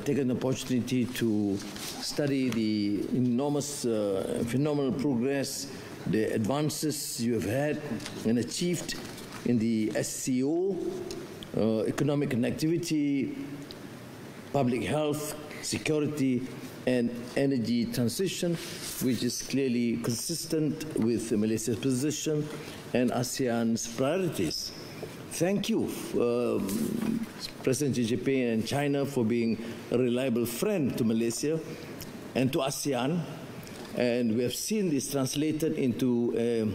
taken the opportunity to study the enormous, phenomenal progress, the advances you have had and achieved in the SCO, economic connectivity, public health, security, and energy transition, which is clearly consistent with Malaysia's position and ASEAN's priorities. Thank you, President Xi Jinping and China, for being a reliable friend to Malaysia and to ASEAN. And we have seen this translated into a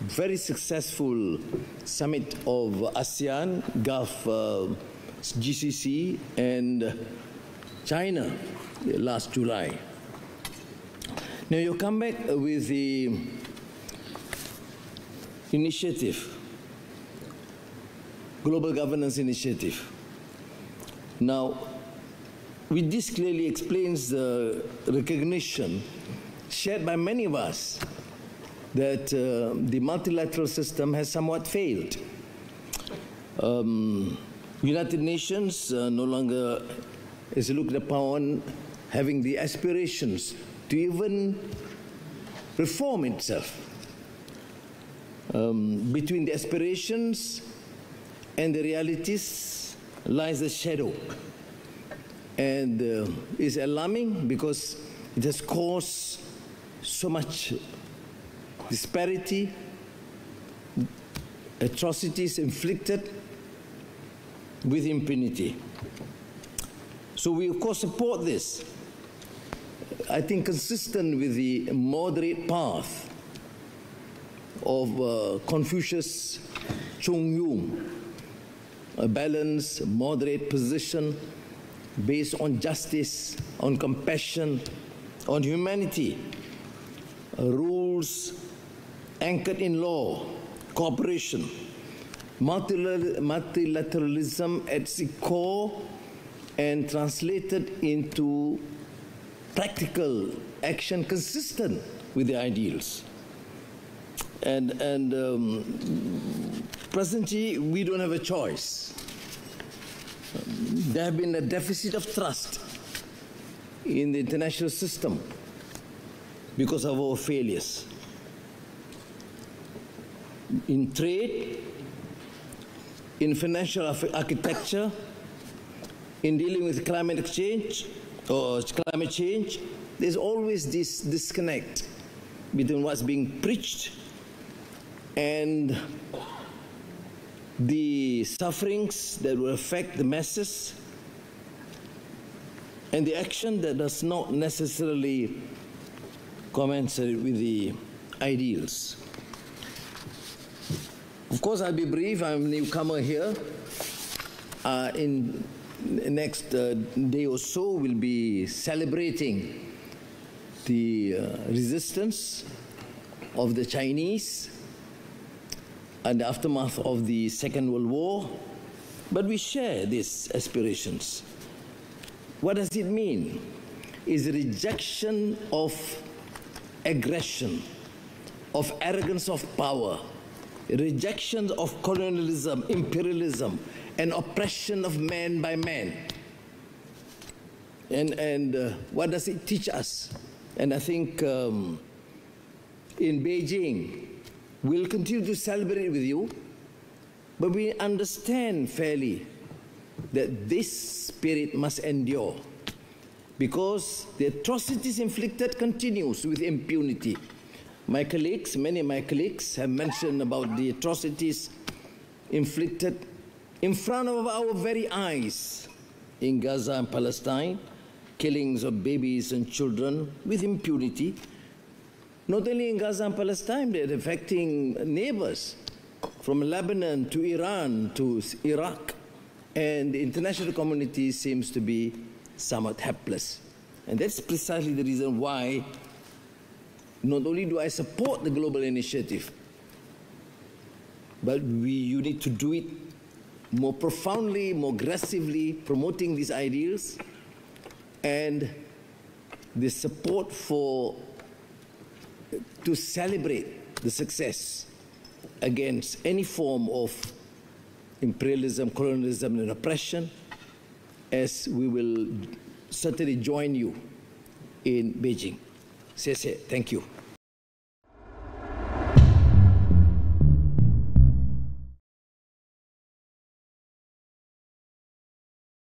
very successful summit of ASEAN, Gulf GCC, and China last July. Now you come back with the initiative, Global Governance Initiative. Now, with this clearly explains the recognition shared by many of us that the multilateral system has somewhat failed. United Nations no longer is looked upon having the aspirations to even reform itself. Between the aspirations and the realities lies a shadow, and is alarming because it has caused so much disparity, atrocities inflicted with impunity. So we of course support this. I think consistent with the moderate path of Confucius Chung-yung, a balanced, moderate position based on justice, on compassion, on humanity, rules anchored in law, cooperation, multilateralism at its core, and translated into practical action consistent with the ideals. And presently, we don't have a choice. There have been a deficit of trust in the international system because of our failures. In trade, in financial architecture, in dealing with climate change, there's always this disconnect between what's being preached and the sufferings that will affect the masses, and the action that does not necessarily commensurate with the ideals. Of course, I'll be brief. I'm a newcomer here. In the next day or so, we'll be celebrating the resistance of the Chinese and the aftermath of the Second World War. But we share these aspirations. What does it mean? It's a rejection of aggression, of arrogance of power, rejection of colonialism, imperialism, and oppression of man by man. And what does it teach us? And I think in Beijing, we'll continue to celebrate with you, but we understand fairly that this spirit must endure, because the atrocities inflicted continues with impunity. My colleagues, many of my colleagues have mentioned about the atrocities inflicted in front of our very eyes in Gaza and Palestine, killings of babies and children with impunity. Not only in Gaza and Palestine, they're affecting neighbors from Lebanon to Iran to Iraq. And the international community seems to be somewhat helpless. And that's precisely the reason why not only do I support the global initiative, but you need to do it more profoundly, more aggressively, promoting these ideals, and the support to celebrate the success against any form of imperialism, colonialism, and oppression, as we will certainly join you in Beijing. 谢谢, thank you.